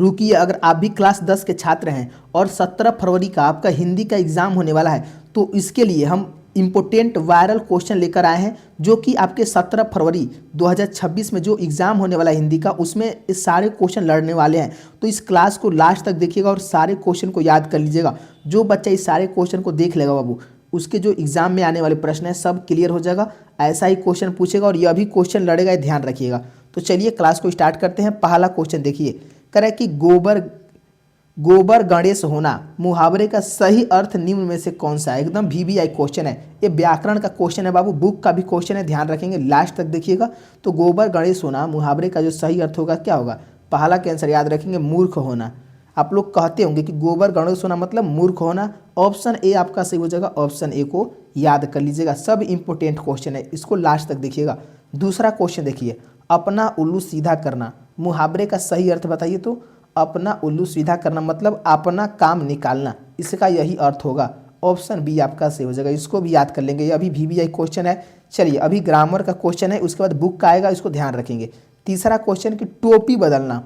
रुकिए, अगर आप भी क्लास 10 के छात्र हैं और 17 फरवरी का आपका हिंदी का एग्ज़ाम होने वाला है, तो इसके लिए हम इम्पोर्टेंट वायरल क्वेश्चन लेकर आए हैं, जो कि आपके 17 फरवरी 2026 में जो एग्ज़ाम होने वाला है हिंदी का, उसमें इस सारे क्वेश्चन लड़ने वाले हैं। तो इस क्लास को लास्ट तक देखिएगा और सारे क्वेश्चन को याद कर लीजिएगा। जो बच्चा इस सारे क्वेश्चन को देख लेगा बाबू, उसके जो एग्ज़ाम में आने वाले प्रश्न हैं सब क्लियर हो जाएगा। ऐसा ही क्वेश्चन पूछेगा और यह भी क्वेश्चन लड़ेगा, ध्यान रखिएगा। तो चलिए क्लास को स्टार्ट करते हैं। पहला क्वेश्चन देखिए, कह रहा है कि गोबर गणेश होना मुहावरे का सही अर्थ निम्न में से कौन सा है। एकदम VVI क्वेश्चन है, ये व्याकरण का क्वेश्चन है बाबू, बुक का भी क्वेश्चन है, ध्यान रखेंगे, लास्ट तक देखिएगा। तो गोबर गणेश होना मुहावरे का जो सही अर्थ होगा क्या होगा। पहला के आंसर याद रखेंगे मूर्ख होना। आप लोग कहते होंगे कि गोबर गणेश होना मतलब मूर्ख होना। ऑप्शन ए आपका सही हो जाएगा, ऑप्शन ए को याद कर लीजिएगा। सब इंपॉर्टेंट क्वेश्चन है, इसको लास्ट तक देखिएगा। दूसरा क्वेश्चन देखिए, अपना उल्लू सीधा करना मुहावरे का सही अर्थ बताइए। तो अपना उल्लू सीधा करना मतलब अपना काम निकालना, इसका यही अर्थ होगा। ऑप्शन बी आपका सही हो जाएगा, इसको भी याद कर लेंगे, ये अभी VVI क्वेश्चन है। चलिए अभी ग्रामर का क्वेश्चन है, उसके बाद बुक का आएगा, इसको ध्यान रखेंगे। तीसरा क्वेश्चन कि टोपी बदलना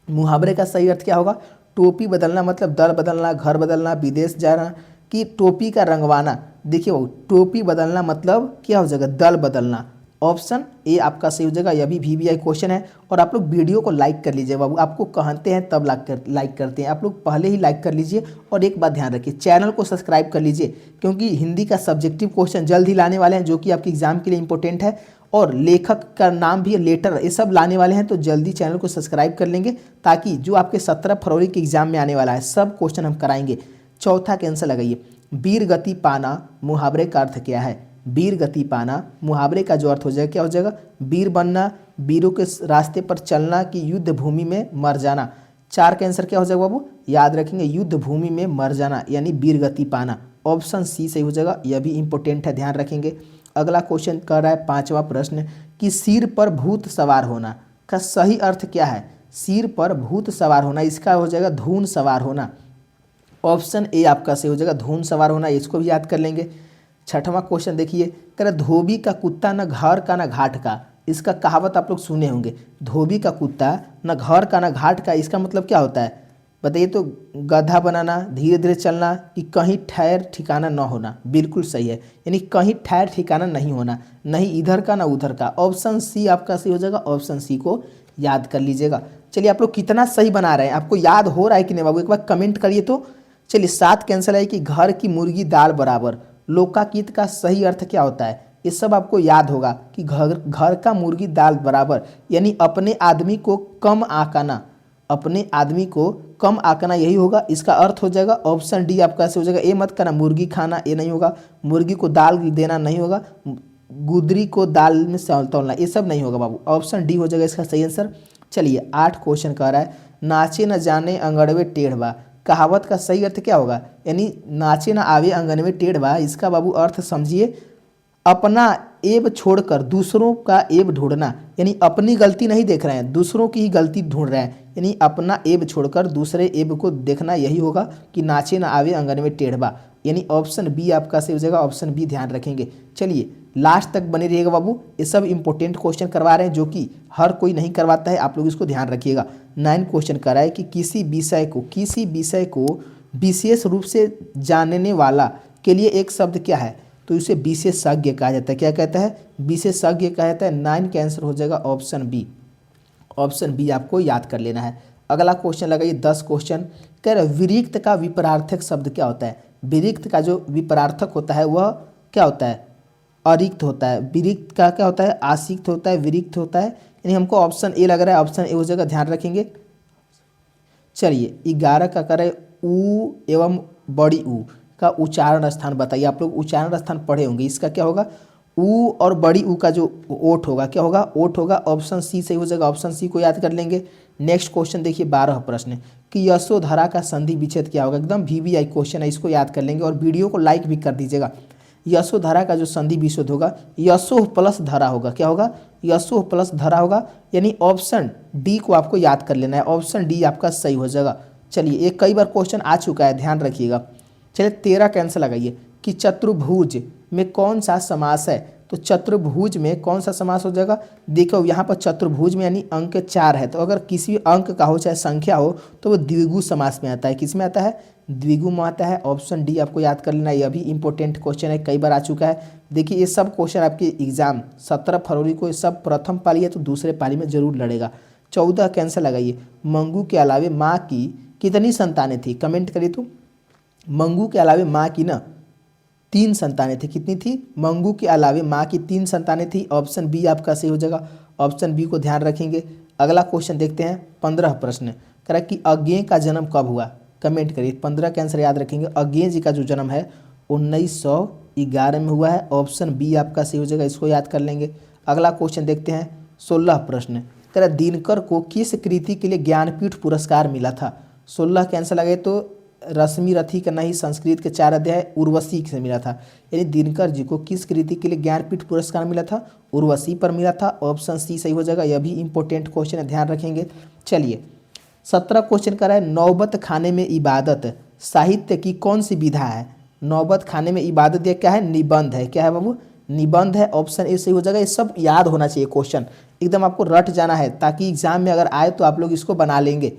मुहावरे का सही अर्थ क्या होगा। टोपी बदलना मतलब दल बदलना, घर बदलना, विदेश जाना, कि टोपी का रंगवाना। देखिए वो टोपी बदलना मतलब क्या हो जाएगा, दल बदलना। ऑप्शन ए आपका सही हो जाएगा, यह भी VVI क्वेश्चन है। और आप लोग वीडियो को लाइक कर लीजिए बाबू, आपको कहते हैं तब लाइक करते हैं, आप लोग पहले ही लाइक कर लीजिए। और एक बात ध्यान रखिए, चैनल को सब्सक्राइब कर लीजिए, क्योंकि हिंदी का सब्जेक्टिव क्वेश्चन जल्द ही लाने वाले हैं, जो कि आपके एग्जाम के लिए इंपॉर्टेंट है। और लेखक का नाम भी, लेटर, ये सब लाने वाले हैं। तो जल्दी चैनल को सब्सक्राइब कर लेंगे, ताकि जो आपके 17 फरवरी के एग्जाम में आने वाला है सब क्वेश्चन हम कराएंगे। चौथा कैंसर लगाइए, वीर गति पाना मुहावरे का अर्थ क्या है। वीर गति पाना मुहावरे का जो अर्थ हो जाएगा क्या हो जाएगा, वीर बनना, वीरों के रास्ते पर चलना, कि युद्ध भूमि में मर जाना। चार का आंसर क्या हो जाएगा बाबू, याद रखेंगे, युद्ध भूमि में मर जाना यानी वीर गति पाना। ऑप्शन सी सही हो जाएगा, यह भी इंपॉर्टेंट है, ध्यान रखेंगे। अगला क्वेश्चन कर रहा है पांचवा प्रश्न कि सिर पर भूत सवार होना का सही अर्थ क्या है। सिर पर भूत सवार होना, इसका हो जाएगा धून सवार होना। ऑप्शन ए आपका सही हो जाएगा, धून सवार होना, इसको भी याद कर लेंगे। छठवां क्वेश्चन देखिए, कह रहा धोबी का कुत्ता न घर का न घाट का। इसका कहावत आप लोग सुने होंगे, धोबी का कुत्ता न घर का न घाट का, इसका मतलब क्या होता है बताइए। तो गधा बनाना, धीरे धीरे चलना, कि कहीं ठहर ठिकाना न होना। बिल्कुल सही है, यानी कहीं ठहर ठिकाना नहीं होना, नहीं इधर का ना उधर का। ऑप्शन सी आपका सही हो जाएगा, ऑप्शन सी को याद कर लीजिएगा। चलिए आप लोग कितना सही बना रहे हैं, आपको याद हो रहा है कि नहीं बाबू, एक बार कमेंट करिए तो। चलिए 7 कैंसिल है कि घर की मुर्गी दाल बराबर। लोकाकीत का सही अर्थ क्या होता है, ये सब आपको याद होगा कि घर का मुर्गी दाल बराबर, यानी अपने आदमी को कम आंकना, अपने आदमी को कम आंकना, यही होगा, इसका अर्थ हो जाएगा। ऑप्शन डी आपका से हो जाएगा। ये मत करना मुर्गी खाना, ये नहीं होगा, मुर्गी को दाल देना नहीं होगा, गुदरी को दाल में तौलना, ये सब नहीं होगा बाबू। ऑप्शन डी हो जाएगा इसका सही आंसर। चलिए 8 क्वेश्चन कह रहा है, नाचे न जाने अंगड़वे टेढ़वा, कहावत का सही अर्थ क्या होगा। यानी नाचे न आवे अंगनवे टेढ़वा, इसका बाबू अर्थ समझिए, अपना ऐब छोड़कर दूसरों का ऐब ढूंढना, यानी अपनी गलती नहीं देख रहे हैं, दूसरों की ही गलती ढूंढ रहे हैं, यानी अपना ऐब छोड़कर दूसरे ऐब को देखना, यही होगा कि नाचे ना आवे आंगन में टेढ़वा, यानी ऑप्शन बी आपका सही हो जाएगा, ऑप्शन बी ध्यान रखेंगे। चलिए लास्ट तक बने रहिएगा बाबू, ये सब इंपॉर्टेंट क्वेश्चन करवा रहे हैं, जो कि हर कोई नहीं करवाता है, आप लोग इसको ध्यान रखिएगा। 9 क्वेश्चन कर रहा है कि किसी विषय को विशेष रूप से जानने वाला के लिए एक शब्द क्या है। तो इसे विशेषज्ञ कहा जाता है, क्या कहता है, विशेषज्ञ कहा जाता है। 9 का आंसर हो जाएगा ऑप्शन बी, ऑप्शन बी आपको याद कर लेना है। अगला क्वेश्चन लगाइए 10 क्वेश्चन, कह रहे विरिक्त का विपरार्थक शब्द क्या होता है। विरिक्त का जो विपरार्थक होता है वह क्या होता है, अरिक्त होता है। विरिक्त का क्या होता है, आसिक्त होता है, विरिक्त होता है, यानी हमको ऑप्शन ए लग रहा है, ऑप्शन ए हो जाएगा, ध्यान रखेंगे। चलिए 11 का करे ऊ एवं बड़ी ऊ का उच्चारण स्थान बताइए। आप लोग उच्चारण स्थान पढ़े होंगे, इसका क्या होगा, ऊ और बड़ी ऊ का जो ओठ होगा क्या होगा, ओठ होगा। ऑप्शन सी सही हो जाएगा, ऑप्शन सी को याद कर लेंगे। नेक्स्ट क्वेश्चन देखिए 12 प्रश्न कि यशोधरा का संधि विच्छेद क्या होगा। एकदम VVI क्वेश्चन है, इसको याद कर लेंगे और वीडियो को लाइक भी कर दीजिएगा। यशोधरा का जो संधि विच्छेद होगा, यशो प्लस धरा होगा, क्या होगा, यशो प्लस धरा होगा, यानी ऑप्शन डी को आपको याद कर लेना है, ऑप्शन डी आपका सही हो जाएगा। चलिए एक कई बार क्वेश्चन आ चुका है, ध्यान रखिएगा। चलिए 13 कैंसिल लगाइए कि चतुर्भुज में कौन सा समास है। तो चतुर्भुज में कौन सा समास हो जाएगा? देखो यहाँ पर चतुर्भुज में यानी अंक 4 है, तो अगर किसी भी अंक का हो चाहे संख्या हो तो वो द्विगु समास में आता है। किस में आता है? द्विगु में आता है। ऑप्शन डी आपको याद कर लेना, यह भी इंपॉर्टेंट क्वेश्चन है, कई बार आ चुका है। देखिए ये सब क्वेश्चन आपके एग्जाम 17 फरवरी को, ये सब प्रथम पाली है तो दूसरे पाली में जरूर लड़ेगा। 14 कैंसर लगाइए। मंगू के अलावे माँ की कितनी संतानें थी? कमेंट करिए तो। मंगू के अलावे माँ की ना 3 संतानें थी। कितनी थी? मंगू के अलावे माँ की 3 संतानें थी। ऑप्शन बी आपका सही हो जाएगा। ऑप्शन बी को ध्यान रखेंगे। अगला क्वेश्चन देखते हैं। 15 प्रश्न कह कि अज्ञेय का जन्म कब हुआ? कमेंट करिए। 15 का आंसर याद रखेंगे। अज्ञेय जी का जो जन्म है 1911 में हुआ है। ऑप्शन बी आपका सही हो जाएगा, इसको याद कर लेंगे। अगला क्वेश्चन देखते हैं। 16 प्रश्न कह रहा दिनकर को किस कृति के लिए ज्ञानपीठ पुरस्कार मिला था? 16 के आंसर लगे तो रश्मि रथी का नहीं, संस्कृत के 4 अध्याय उर्वशी से मिला था। यानी दिनकर जी को किस कृति के लिए ज्ञानपीठ पुरस्कार मिला था? उर्वशी पर मिला था। ऑप्शन सी सही हो जाएगा, यह भी इंपॉर्टेंट क्वेश्चन है, ध्यान रखेंगे। चलिए 17 क्वेश्चन कर रहा है। नौबत खाने में इबादत साहित्य की कौन सी विधा है? नौबत खाने में इबादत यह क्या है? निबंध है। क्या है बाबू? निबंध है। ऑप्शन ए सही हो जाएगा। ये सब याद होना चाहिए, क्वेश्चन एकदम आपको रट जाना है ताकि एग्जाम में अगर आए तो आप लोग इसको बना लेंगे।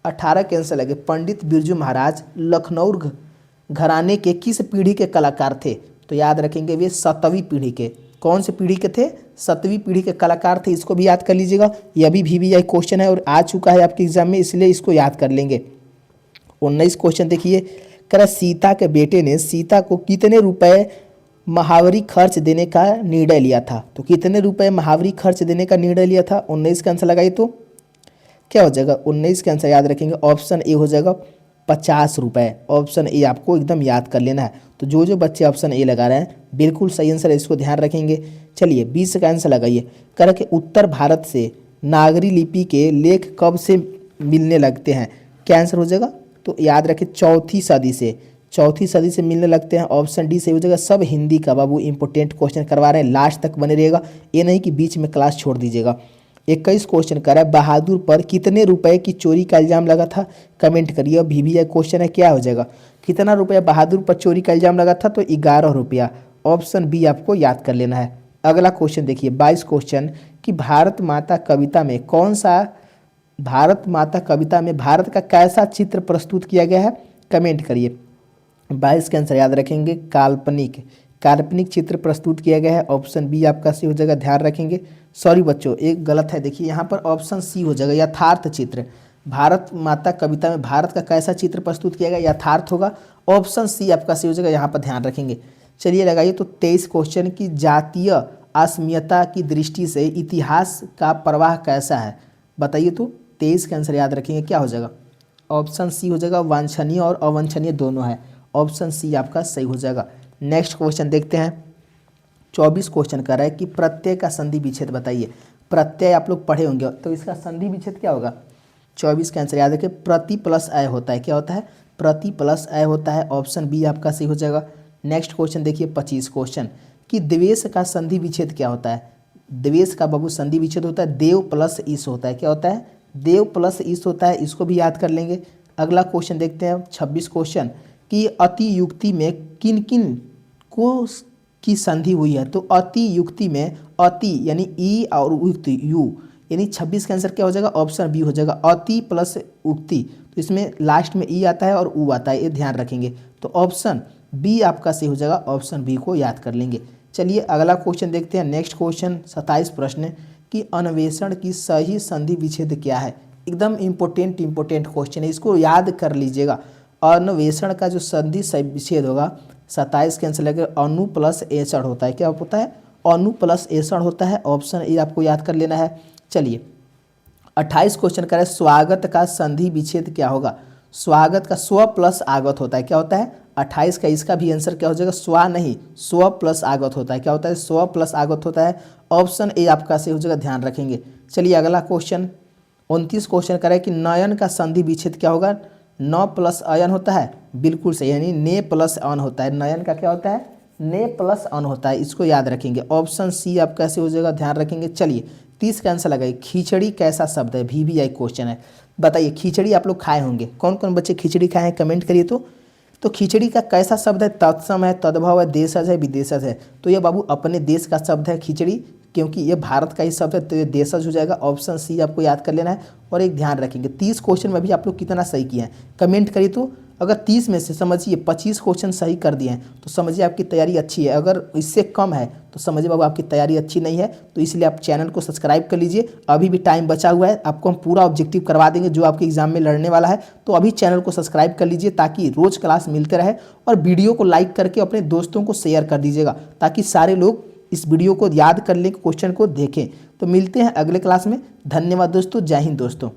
18 के आंसर लगे। पंडित बिरजू महाराज लखनऊ घराने के किस पीढ़ी के कलाकार थे? तो याद रखेंगे वे 7वीं पीढ़ी के। कौन से पीढ़ी के थे? 7वीं पीढ़ी के कलाकार थे। इसको भी याद कर लीजिएगा, यह भी VVI क्वेश्चन है और आ चुका है आपके एग्जाम में, इसलिए इसको याद कर लेंगे। 19 क्वेश्चन देखिए। कह सीता के बेटे ने सीता को कितने रुपए महावरी खर्च देने का निर्णय लिया था? तो कितने रुपए महावरी खर्च देने का निर्णय लिया था? 19 का आंसर लगाइए तो क्या हो जाएगा? 19 का आंसर याद रखेंगे। ऑप्शन ए हो जाएगा 50 रुपये। ऑप्शन ए आपको एकदम याद कर लेना है। तो जो बच्चे ऑप्शन ए लगा रहे हैं बिल्कुल सही आंसर है, इसको ध्यान रखेंगे। चलिए 20 का आंसर लगाइए। कह रहे कि उत्तर भारत से नागरी लिपि के लेख कब से मिलने लगते हैं? क्या आंसर हो जाएगा? तो याद रखें 4वीं सदी से। 4वीं सदी से मिलने लगते हैं। ऑप्शन डी सही हो जाएगा। सब हिंदी का बाबू इंपॉर्टेंट क्वेश्चन करवा रहे हैं, लास्ट तक बने रहिएगा, ये नहीं कि बीच में क्लास छोड़ दीजिएगा। 21 क्वेश्चन कर रहा है। बहादुर पर कितने रुपए की चोरी का इल्जाम लगा था? कमेंट करिए। VVI क्वेश्चन है, क्या हो जाएगा? कितना रुपया बहादुर पर चोरी का इल्जाम लगा था? तो 11 रुपया। ऑप्शन बी आपको याद कर लेना है। अगला क्वेश्चन देखिए 22 क्वेश्चन कि भारत माता कविता में कौन सा भारत माता कविता में भारत का कैसा चित्र प्रस्तुत किया गया है? कमेंट करिए। 22 का आंसर याद रखेंगे काल्पनिक चित्र प्रस्तुत किया गया है। ऑप्शन बी आपका सही हो जाएगा, ध्यान रखेंगे। सॉरी बच्चों, एक गलत है। देखिए यहाँ पर ऑप्शन सी हो जाएगा, यथार्थ चित्र। भारत माता कविता में भारत का कैसा चित्र प्रस्तुत किया गया? यथार्थ होगा। ऑप्शन सी आपका सही हो जाएगा, यहाँ पर ध्यान रखेंगे। चलिए लगाइए तो 23 क्वेश्चन की जातीय अस्मियता की दृष्टि से इतिहास का प्रवाह कैसा है? बताइए तो। 23 का आंसर याद रखेंगे, क्या हो जाएगा? ऑप्शन सी हो जाएगा, वांछनीय और अवांछनीय दोनों है। ऑप्शन सी आपका सही हो जाएगा। नेक्स्ट क्वेश्चन देखते हैं। 24 क्वेश्चन कर रहा है कि प्रत्यय का संधि विच्छेद बताइए। प्रत्यय आप लोग पढ़े होंगे, तो इसका संधि विच्छेद क्या होगा? 24 का आंसर याद रखिए। प्रति प्लस अय होता है। क्या होता है? प्रति प्लस अय होता है। ऑप्शन बी आपका सही हो जाएगा। नेक्स्ट क्वेश्चन देखिए 25 क्वेश्चन कि द्वेष का संधि विच्छेद क्या होता है? द्वेष का बाबू संधि विच्छेद होता है देव प्लस ईश होता है। क्या होता है? देव प्लस ईश होता है। इसको भी याद कर लेंगे। अगला क्वेश्चन देखते हैं 26 क्वेश्चन कि अति युक्ति में किन किन को की संधि हुई है? तो अति युक्ति में अति यानी ई और युक्ति यू, यानी 26 का आंसर क्या हो जाएगा? ऑप्शन बी हो जाएगा, अति प्लस उक्ति। तो इसमें लास्ट में ई आता है और ऊ आता है, ये ध्यान रखेंगे। तो ऑप्शन बी आपका सही हो जाएगा। ऑप्शन बी को याद कर लेंगे। चलिए अगला क्वेश्चन देखते हैं। नेक्स्ट क्वेश्चन 27 प्रश्न कि अन्वेषण की सही संधि विच्छेद क्या है? एकदम इंपॉर्टेंट क्वेश्चन है, इसको याद कर लीजिएगा। अन्वेषण का जो संधि विच्छेद होगा 27 के आंसर लगेगा अनु प्लस एषण होता है। क्या होता है? अनु प्लस एषण होता है। ऑप्शन ए आपको याद कर लेना है। चलिए 28 क्वेश्चन करें। स्वागत का संधि विच्छेद क्या होगा? स्वागत का स्व प्लस आगत होता है। क्या होता है? 28 का इसका भी आंसर क्या हो जाएगा? स्व नहीं, स्व प्लस आगत होता है। क्या होता है? स्व प्लस आगत होता है। ऑप्शन ए आपका सही हो जाएगा, ध्यान रखेंगे। चलिए अगला क्वेश्चन 29 क्वेश्चन करें कि नयन का संधि विच्छेद क्या होगा? न प्लस अयन होता है, बिल्कुल सही, यानी ने प्लस अन होता है। नयन का क्या होता है? ने प्लस अन होता है। इसको याद रखेंगे। ऑप्शन सी आप कैसे हो जाएगा, ध्यान रखेंगे। चलिए 30 का आंसर लगाइए। खिचड़ी कैसा शब्द है? VVI क्वेश्चन है। बताइए खिचड़ी आप लोग खाए होंगे, कौन कौन बच्चे खिचड़ी खाए हैं? कमेंट करिए तो। तो खिचड़ी का कैसा शब्द है? तत्सम है, तद्भव है, देशज है, विदेशज है। तो ये बाबू अपने देश का शब्द है खिचड़ी, क्योंकि ये भारत का ही शब्द है, तो ये देशज हो जाएगा। ऑप्शन सी आपको याद कर लेना है। और एक ध्यान रखेंगे, 30 क्वेश्चन में भी आप लोग कितना सही किए हैं कमेंट करिए। तो अगर 30 में से समझिए 25 क्वेश्चन सही कर दिए हैं तो समझिए आपकी तैयारी अच्छी है। अगर इससे कम है तो समझिए बाबू आपकी तैयारी अच्छी नहीं है। तो इसलिए आप चैनल को सब्सक्राइब कर लीजिए, अभी भी टाइम बचा हुआ है, आपको हम पूरा ऑब्जेक्टिव करवा देंगे जो आपके एग्जाम में लड़ने वाला है। तो अभी चैनल को सब्सक्राइब कर लीजिए ताकि रोज क्लास मिलते रहे, और वीडियो को लाइक करके अपने दोस्तों को शेयर कर दीजिएगा ताकि सारे लोग इस वीडियो को याद कर लें, क्वेश्चन को देखें। तो मिलते हैं अगले क्लास में। धन्यवाद दोस्तों, जय हिंद दोस्तों।